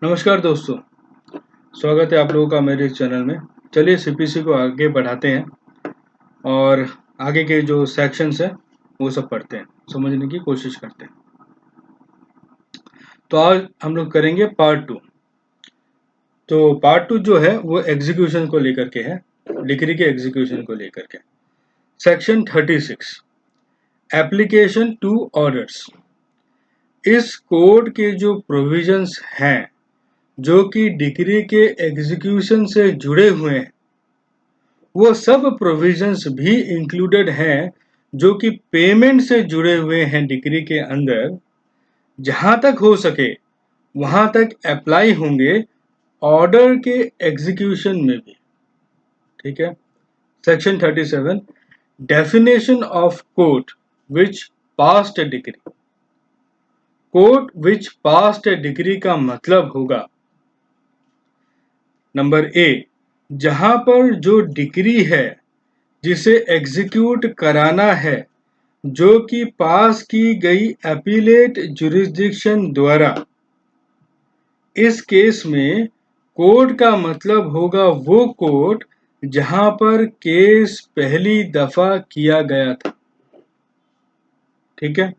नमस्कार दोस्तों, स्वागत है आप लोगों का मेरे इस चैनल में। चलिए सीपीसी को आगे बढ़ाते हैं और आगे के जो सेक्शंस हैं वो सब पढ़ते हैं, समझने की कोशिश करते हैं। तो आज हम लोग करेंगे पार्ट 2। तो पार्ट 2 जो है वो एग्जीक्यूशन को लेकर के है, डिग्री के एग्जीक्यूशन को लेकर के। Section 36 application to orders. इस कोड के जो प्रोविजंस हैं जो कि डिग्री के एग्जीक्यूशन से जुड़े हुए हैं, वो सब प्रोविजंस भी इंक्लूडेड हैं जो कि पेमेंट से जुड़े हुए हैं डिग्री के अंदर। जहां तक हो सके वहां तक अप्लाई होंगे ऑर्डर के एग्जीक्यूशन में भी। ठीक है। Section 37 definition of court which past A degree. Court which past A degree का मतलब होगा, नंबर ए, जहां पर जो डिग्री है जिसे एग्जीक्यूट कराना है जो कि पास की गई अपीलेट जुरिस्डिक्शन द्वारा। इस केस में कोर्ट का मतलब होगा वो कोर्ट जहां पर केस पहली दफा किया गया था। ठीक है।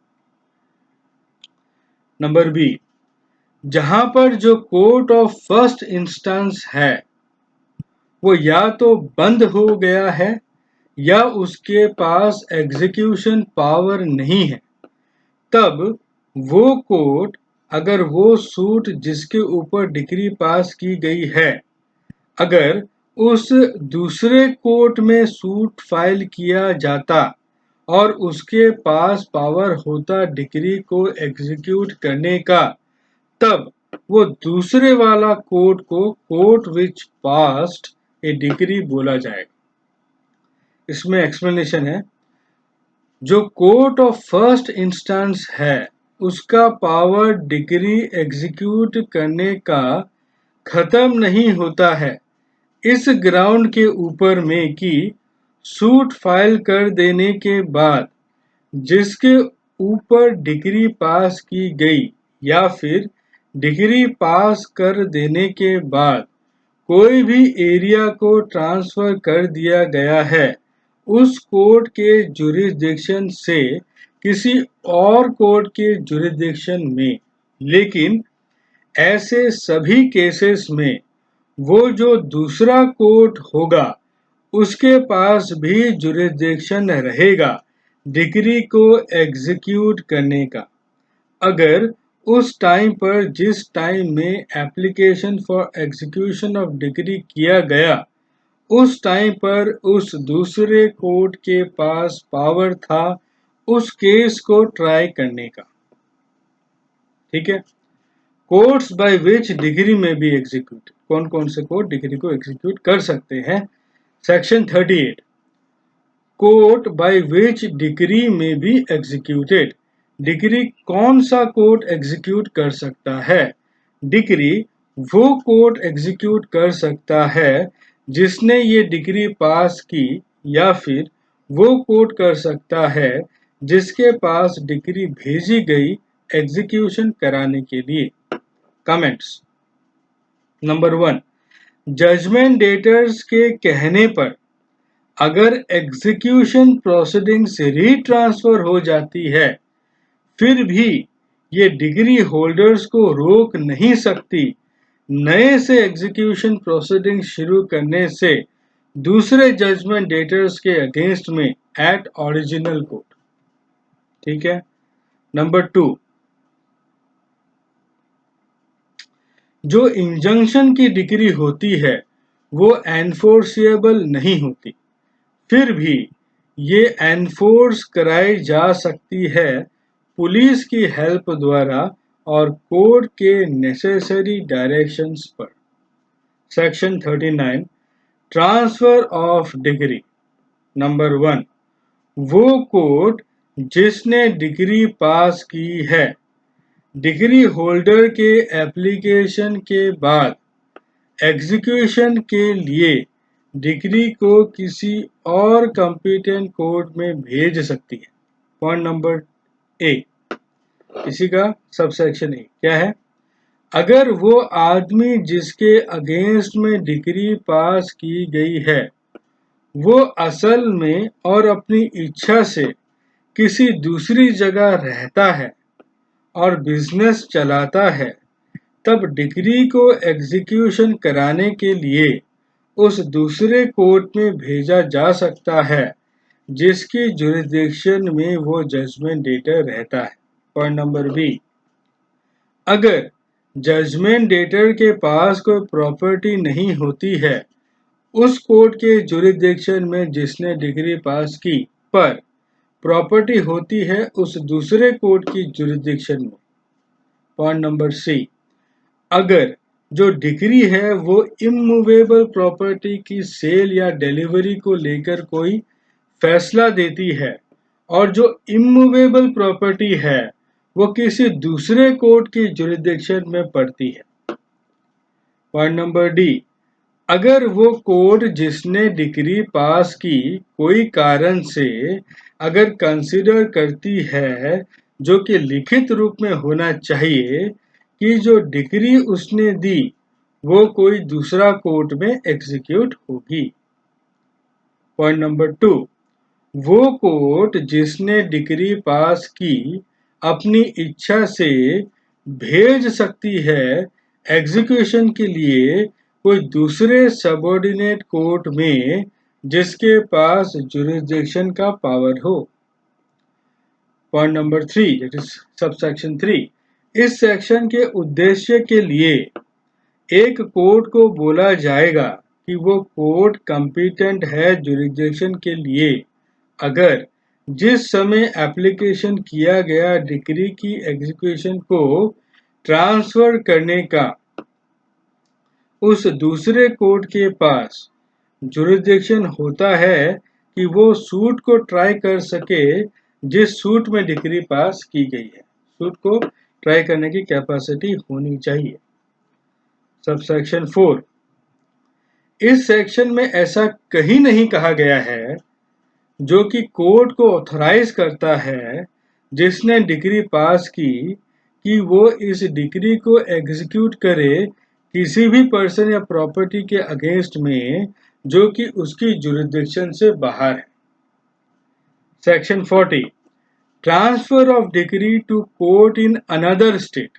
नंबर बी, जहां पर जो कोर्ट ऑफ फर्स्ट इंस्टेंस है वो या तो बंद हो गया है या उसके पास एग्जीक्यूशन पावर नहीं है, तब वो कोर्ट अगर वो सूट जिसके ऊपर डिग्री पास की गई है अगर उस दूसरे कोर्ट में सूट फाइल किया जाता और उसके पास पावर होता डिग्री को एग्जीक्यूट करने का, तब वो दूसरे वाला कोर्ट को कोर्ट विच पास्ट ए डिग्री बोला जाएगा। इसमें एक्सप्लेनेशन है, जो कोर्ट ऑफ फर्स्ट इंस्टेंस है उसका पावर डिग्री एग्जीक्यूट करने का खत्म नहीं होता है इस ग्राउंड के ऊपर में कि सूट फाइल कर देने के बाद जिसके ऊपर डिग्री पास की गई या फिर डिग्री पास कर देने के बाद कोई भी एरिया को ट्रांसफर कर दिया गया है उस कोर्ट के जुरिस्डिक्शन से किसी और कोर्ट के जुरिस्डिक्शन में। लेकिन ऐसे सभी केसेस में वो जो दूसरा कोर्ट होगा उसके पास भी जुरिस्डिक्शन रहेगा डिग्री को एग्जीक्यूट करने का। अगर उस टाइम पर जिस टाइम में application for execution of degree किया गया उस टाइम पर उस दूसरे कोर्ट के पास पावर था उस केस को ट्राई करने का। ठीक है। कोर्ट्स बाय विच डिग्री में भी एग्जीक्यूट, कौन कौन से कोर्ट डिग्री को एग्जीक्यूट कर सकते हैं। Section 38 court by which degree में भी एग्जीक्यूटेड। डिग्री कौन सा कोर्ट एग्जीक्यूट कर सकता है। डिग्री वो कोर्ट एग्जीक्यूट कर सकता है जिसने ये डिग्री पास की, या फिर वो कोर्ट कर सकता है जिसके पास डिग्री भेजी गई एग्जीक्यूशन कराने के लिए। कमेंट्स। नंबर 1, जजमेंट डेटर्स के कहने पर अगर एग्जीक्यूशन प्रोसीडिंग्स रीट्रांसफर हो जाती है फिर भी ये डिग्री होल्डर्स को रोक नहीं सकती नए से एग्जीक्यूशन प्रोसीडिंग शुरू करने से दूसरे जजमेंट डेटर्स के अगेंस्ट में एट ओरिजिनल कोर्ट। ठीक है। नंबर 2, जो इंजंक्शन की डिग्री होती है वो एनफोर्सिएबल नहीं होती, फिर भी ये एनफोर्स कराई जा सकती है पुलिस की हेल्प द्वारा और कोर्ट के नेसेसरी डायरेक्शंस पर। Section 39 transfer of degree. Number 1, वो कोर्ट जिसने डिग्री पास की है डिग्री होल्डर के एप्लीकेशन के बाद एग्जीक्यूशन के लिए डिग्री को किसी और कॉम्पिटेंट कोर्ट में भेज सकती है। पॉइंट नंबर ए, इसी का सबसेक्शन ए क्या है, अगर वो आदमी जिसके अगेंस्ट में डिग्री पास की गई है वो असल में और अपनी इच्छा से किसी दूसरी जगह रहता है और बिजनेस चलाता है, तब डिग्री को एग्जीक्यूशन कराने के लिए उस दूसरे कोर्ट में भेजा जा सकता है जिसकी जुरिस्डिक्शन में वो जजमेंट डेटर रहता है। पॉइंट नंबर बी, अगर जजमेंट डेटर के पास कोई प्रॉपर्टी नहीं होती है उस कोर्ट के जुरिस्डिक्शन में जिसने डिग्री पास की, पर प्रॉपर्टी होती है उस दूसरे कोर्ट की जुरिस्डिक्शन में। पॉइंट नंबर सी, अगर जो डिग्री है वो इमूवेबल प्रॉपर्टी की सेल या डिलीवरी को लेकर कोई फैसला देती है और जो इमूवेबल प्रॉपर्टी है वो किसी दूसरे कोर्ट की जुरिस्डिक्शन में पड़ती है। पॉइंट नंबर डी, अगर वो कोर्ट जिसने डिग्री पास की कोई कारण से अगर कंसिडर करती है, जो कि लिखित रूप में होना चाहिए, कि जो डिग्री उसने दी वो कोई दूसरा कोर्ट में एग्जीक्यूट होगी। पॉइंट नंबर टू, वो कोर्ट जिसने डिग्री पास की अपनी इच्छा से भेज सकती है एग्जीक्यूशन के लिए कोई दूसरे सबऑर्डिनेट कोर्ट में जिसके पास जुरिस्डिक्शन का पावर हो। Point number three, that is subsection 3, इस सेक्शन के उद्देश्य के लिए एक कोर्ट को बोला जाएगा कि वो कोर्ट कॉम्पिटेंट है जुरिस्डिक्शन के लिए अगर जिस समय एप्लीकेशन किया गया डिग्री की एग्जीक्यूशन को ट्रांसफर करने का उस दूसरे कोर्ट के पास जुरिस्डिक्शन होता है कि वो सूट को ट्राई कर सके जिस सूट में डिग्री पास की गई है। सूट को ट्राई करने की कैपेसिटी होनी चाहिए। सबसेक्शन 4, इस सेक्शन में ऐसा कहीं नहीं कहा गया है जो कि कोर्ट को ऑथराइज करता है जिसने डिग्री पास की कि वो इस डिग्री को एग्जीक्यूट करे किसी भी पर्सन या प्रॉपर्टी के अगेंस्ट में जो कि उसकी जुरिस्डिक्शन से बाहर है। Section 40, transfer of decree to court in another state,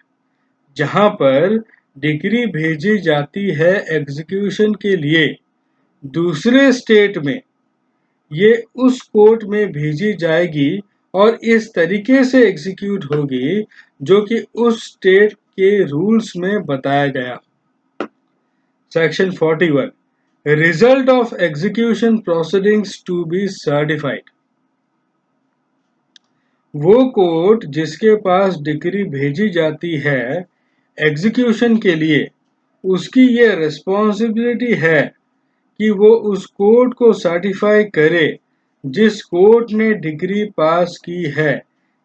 जहां पर डिग्री भेजी जाती है एग्जीक्यूशन के लिए दूसरे स्टेट में, ये उस कोर्ट में भेजी जाएगी और इस तरीके से एग्जीक्यूट होगी जो कि उस स्टेट के रूल्स में बताया गया। Section 41, result of execution proceedings to be certified, वो कोर्ट जिसके पास डिग्री भेजी जाती है एग्जीक्यूशन के लिए, उसकी ये रिस्पॉन्सिबिलिटी है कि वो उस कोर्ट को सर्टिफाई करे जिस कोर्ट ने डिग्री पास की है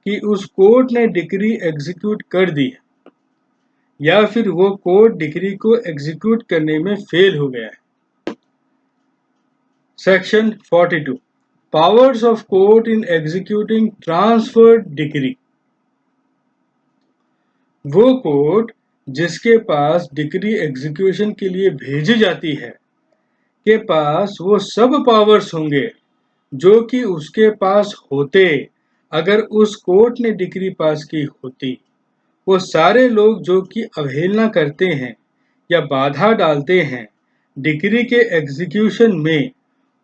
कि उस कोर्ट ने डिग्री एग्जीक्यूट कर दी है या फिर वो कोर्ट डिग्री को एग्जीक्यूट करने में फेल हो गया है। Section 42, powers of court in executing transferred degree, वो कोर्ट जिसके पास डिग्री एग्जीक्यूशन के लिए भेजी जाती है के पास वो सब पावर्स होंगे जो कि उसके पास होते अगर उस कोर्ट ने डिग्री पास की होती। वो सारे लोग जो कि अवहेलना करते हैं या बाधा डालते हैं डिग्री के एग्जीक्यूशन में,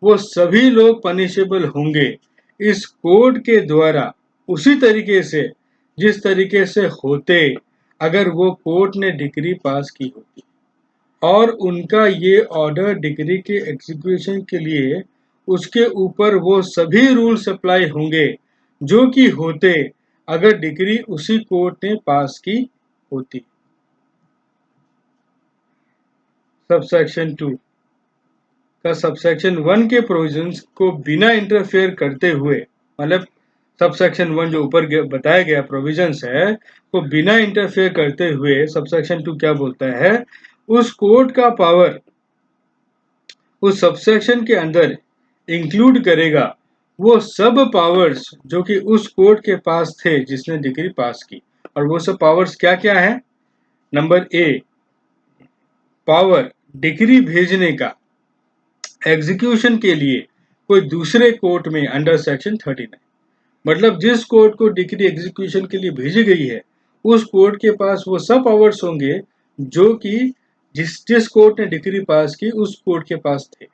वो सभी लोग पनिशेबल होंगे इस कोर्ट के द्वारा उसी तरीके से जिस तरीके से होते अगर वो कोर्ट ने डिग्री पास की होती। और उनका ये ऑर्डर डिग्री के एग्जीक्यूशन के लिए उसके ऊपर वो सभी रूल्स अप्लाई होंगे जो कि होते अगर डिग्री उसी कोर्ट ने पास की होती। सबसेक्शन 2 का सबसेक्शन 1 के प्रोविजंस को बिना इंटरफेयर करते हुए, मतलब सबसेक्शन 1 जो ऊपर बताया गया प्रोविजंस है को बिना इंटरफेयर करते हुए सबसेक्शन 2 क्या बोलता है, उस कोर्ट का पावर उस सबसेक्शन के अंदर इंक्लूड करेगा वो सब पावर्स जो कि उस कोर्ट के पास थे जिसने डिग्री पास की। और वो सब पावर्स क्या क्या है, नंबर ए, पावर डिग्री भेजने का एग्जीक्यूशन के लिए कोई दूसरे कोर्ट में अंडर सेक्शन 39। मतलब जिस कोर्ट को डिग्री एग्जीक्यूशन के लिए भेजी गई है उस कोर्ट के पास वो सब पावर्स होंगे जो कि जिस जिस कोर्ट ने डिग्री पास की उस कोर्ट के पास थे।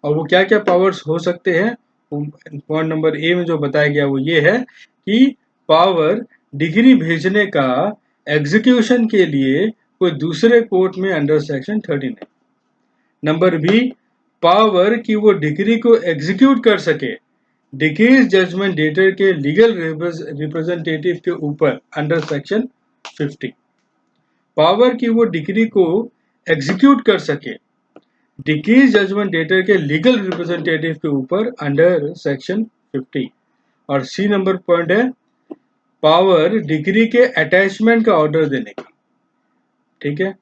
और वो क्या क्या पावर्स हो सकते हैं, पॉइंट नंबर ए में जो बताया गया वो ये है कि पावर डिग्री भेजने का एग्जीक्यूशन के लिए कोई दूसरे कोर्ट में under section 39। Number B, power कि वो डिग्री को एग्जीक्यूट कर सके डिक्रीज जजमेंट डेटर के लीगल रिप्रेजेंटेटिव के ऊपर अंडर सेक्शन 50। पावर की वो डिग्री को एग्जीक्यूट कर सके डिक्रीज जजमेंट डेटर के लीगल रिप्रेजेंटेटिव के ऊपर अंडर सेक्शन 50। और सी नंबर पॉइंट है पावर डिग्री के अटैचमेंट का ऑर्डर देने का। ठीक है।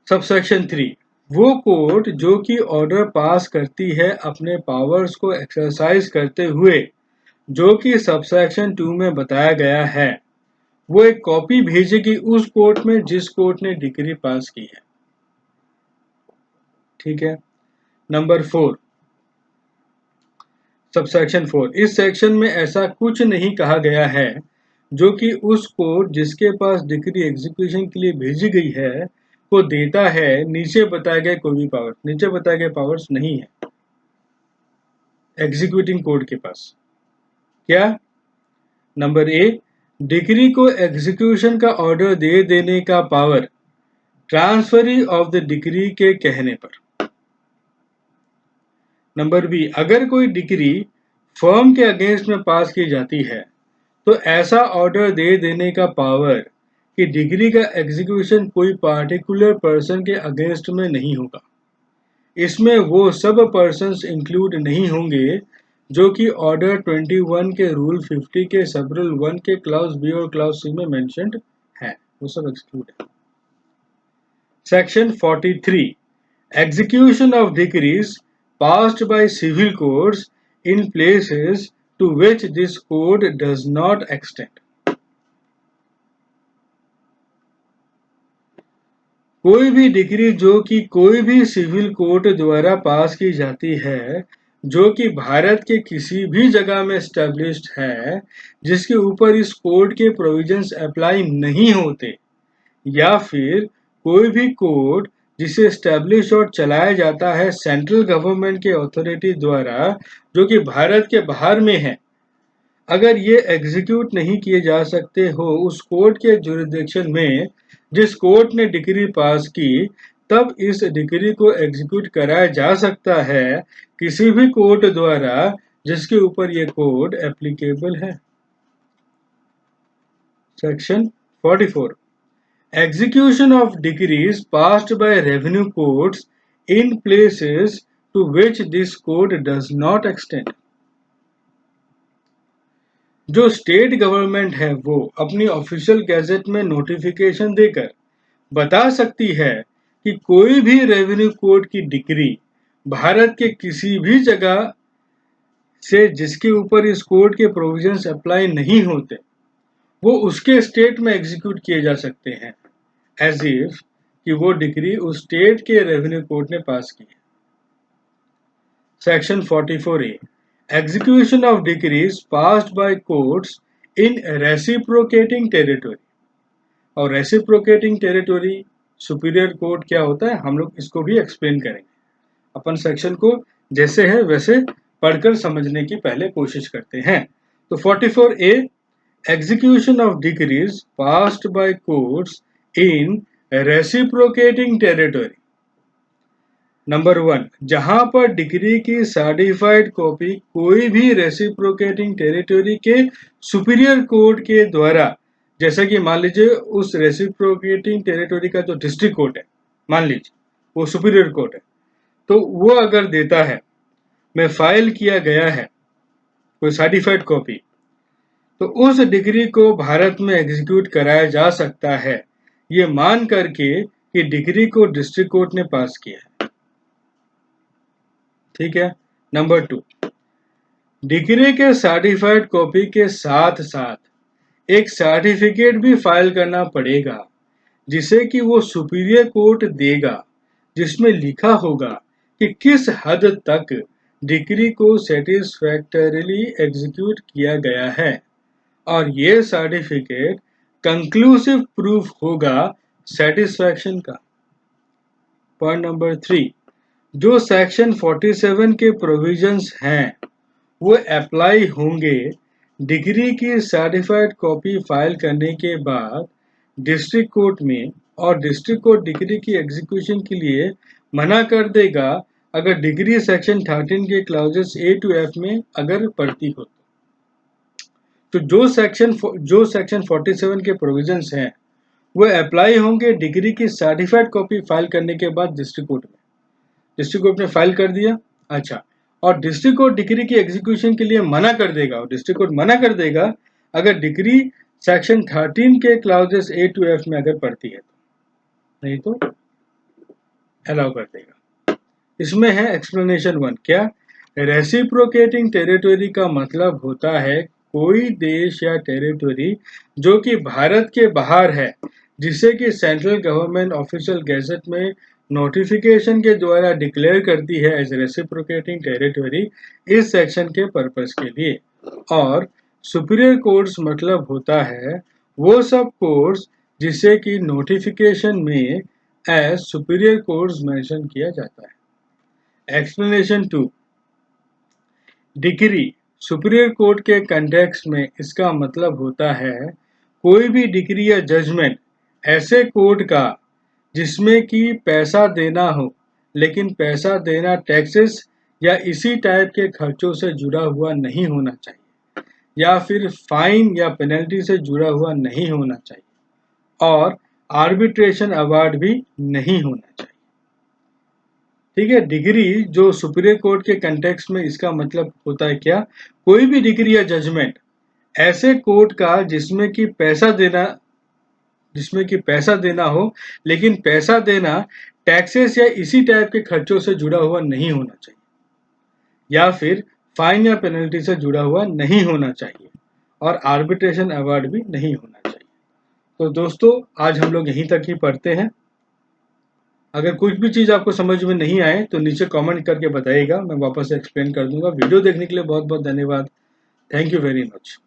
सब सेक्शन 3, वो कोर्ट जो कि ऑर्डर पास करती है अपने पावर्स को एक्सरसाइज करते हुए जो कि सबसेक्शन 2 में बताया गया है, वो एक कॉपी भेजेगी उस कोर्ट में जिस कोर्ट ने डिग्री पास की है। ठीक है। नंबर 4, सबसेक्शन 4, इस सेक्शन में ऐसा कुछ नहीं कहा गया है जो कि उस कोर्ट जिसके पास डिग्री एग्जीक्यूशन के लिए भेजी गई है को देता है नीचे बताए गए कोई भी पावर। नीचे बताए गए पावर्स नहीं है एग्जीक्यूटिंग कोर्ट के पास। क्या? नंबर ए, डिग्री को एग्जीक्यूशन का ऑर्डर दे देने का power transferee of the degree के कहने पर। नंबर बी, अगर कोई डिग्री फर्म के अगेंस्ट में पास की जाती है तो ऐसा ऑर्डर दे देने का पावर कि डिग्री का एग्जीक्यूशन कोई पार्टिकुलर पर्सन के अगेंस्ट में नहीं होगा। इसमें वो सब पर्सन्स इंक्लूड नहीं होंगे जो कि ऑर्डर 21 के रूल 50 के सब रूल 1 के क्लाउज बी और क्लाउज सी में मेंशन्ड है, वो सब एक्सक्लूड है। Section 43, execution of decrease passed by civil courts in places to which this code does not extend। कोई भी डिग्री जो कि कोई भी सिविल कोर्ट द्वारा पास की जाती है जो कि भारत के किसी भी जगह में एस्टेब्लिश्ड है जिसके ऊपर इस कोड के प्रोविजंस अप्लाई नहीं होते, या फिर कोई भी कोड जिसे एस्टेब्लिश और चलाया जाता है सेंट्रल गवर्नमेंट के अथॉरिटी द्वारा जो कि भारत के बाहर में है, अगर ये एग्जीक्यूट नहीं किए जा सकते हो उस कोर्ट के जुरिडिक्शन में जिस कोर्ट ने डिग्री पास की, तब इस डिग्री को एग्जीक्यूट कराया जा सकता है किसी भी कोर्ट द्वारा जिसके ऊपर ये कोड एप्लीकेबल है। Section 44, execution of decrees passed by revenue courts in places to which this code does not extend। जो स्टेट गवर्नमेंट है वो अपनी ऑफिशियल गैजेट में नोटिफिकेशन देकर बता सकती है कि कोई भी रेवेन्यू कोड की डिग्री भारत के किसी भी जगह से जिसके ऊपर इस कोड के प्रोविजंस अप्लाई नहीं होते वो उसके स्टेट में एग्जीक्यूट किए जा सकते हैं एज इफ कि वो डिग्री उस स्टेट के रेवेन्यू कोर्ट ने पास की है। Section 44A, execution of degrees passed by courts in reciprocating territory. और रेसिप्रोकेटिंग टेरिटरी सुपीरियर कोर्ट क्या होता है हम लोग इसको भी एक्सप्लेन करेंगे। अपन सेक्शन को जैसे है वैसे पढ़कर समझने की पहले कोशिश करते हैं। तो 44A, execution of decrees passed by courts in reciprocating territory। Number 1, जहां पर डिग्री की सर्टिफाइड कॉपी कोई भी रेसिप्रोकेटिंग टेरिटरी के सुपीरियर कोर्ट के द्वारा, जैसा कि मान लीजिए उस रेसिप्रोकेटिंग टेरिटरी का जो डिस्ट्रिक्ट कोर्ट है मान लीजिए वो सुपीरियर कोर्ट है, तो वो अगर देता है में फाइल किया गया है कोई सर्टिफाइड कॉपी, तो उस डिग्री को भारत में एग्जीक्यूट कराया जा सकता है ये मान करके कि डिग्री को डिस्ट्रिक्ट कोर्ट ने पास किया है। ठीक है। नंबर 2, डिग्री के सर्टिफाइड कॉपी के साथ साथ एक सर्टिफिकेट भी फाइल करना पड़ेगा जिसे कि वो सुपीरियर कोर्ट देगा, जिसमें लिखा होगा कि किस हद तक डिक्री को सेटिस्फैक्टरीली एग्जीक्यूट किया गया है, और ये सर्टिफिकेट कंक्लूसिव प्रूफ होगा सेटिस्फैक्शन का। पॉइंट नंबर 3, जो सेक्शन 47 के प्रोविजंस हैं वो अप्लाई होंगे डिग्री की सर्टिफाइड कॉपी फाइल करने के बाद डिस्ट्रिक्ट कोर्ट में, और डिस्ट्रिक्ट कोर्ट डिग्री की एग्जीक्यूशन के लिए मना कर देगा अगर डिग्री सेक्शन 13 के क्लाउजेस A to F में अगर पड़ती हो। तो जो सेक्शन 47 के प्रोविजंस हैं वो अप्लाई होंगे डिग्री की सर्टिफाइड कॉपी फाइल करने के बाद डिस्ट्रिक्ट कोर्ट में। डिस्ट्रिक्ट कोर्ट ने फाइल कर दिया, अच्छा, और डिस्ट्रिक्ट कोर्ट डिग्री की एग्जीक्यूशन के लिए मना कर देगा, और डिस्ट्रिक्ट कोर्ट मना कर देगा अगर डिग्री सेक्शन 13 के क्लाउजेस A to F में अगर पड़ती है, तो नहीं तो अलाउ कर देगा। इसमें है एक्सप्लेनेशन 1, क्या रेसिप्रोकेटिंग टेरिटरी का मतलब होता है कोई देश या टेरिटरी जो कि भारत के बाहर है, जिसे कि सेंट्रल गवर्नमेंट ऑफिशियल गैजेट में नोटिफिकेशन के द्वारा डिक्लेयर करती है एज रेसिप्रोकेटिंग टेरिटरी इस सेक्शन के पर्पस के लिए। और सुपीरियर कोर्ट्स मतलब होता है वो सब कोर्ट्स जिसे कि नोटिफिकेशन में एज सुपीरियर कोर्ट्स मेंशन किया जाता है। एक्सप्लेनेशन 2, डिग्री सुपीरियर कोर्ट के कंटेक्स्ट में इसका मतलब होता है कोई भी डिग्री या जजमेंट ऐसे कोर्ट का जिसमें कि पैसा देना हो, लेकिन पैसा देना टैक्सेस या इसी टाइप के खर्चों से जुड़ा हुआ नहीं होना चाहिए, या फिर फाइन या पेनल्टी से जुड़ा हुआ नहीं होना चाहिए, और आर्बिट्रेशन अवार्ड भी नहीं होना चाहिए। ठीक है, डिग्री जो सुपीरियर कोर्ट के कंटेक्स्ट में इसका मतलब होता है क्या, कोई भी डिग्री या जजमेंट ऐसे कोर्ट का जिसमें कि पैसा देना हो, लेकिन पैसा देना टैक्सेस या इसी टाइप के खर्चों से जुड़ा हुआ नहीं होना चाहिए, या फिर फाइन या पेनल्टी से जुड़ा हुआ नहीं होना चाहिए, और आर्बिट्रेशन अवार्ड भी नहीं होना चाहिए। तो दोस्तों आज हम लोग यहीं तक ही पढ़ते हैं। अगर कुछ भी चीज़ आपको समझ में नहीं आए तो नीचे कमेंट करके बताइएगा, मैं वापस एक्सप्लेन कर दूंगा। वीडियो देखने के लिए बहुत बहुत धन्यवाद। Thank you very much.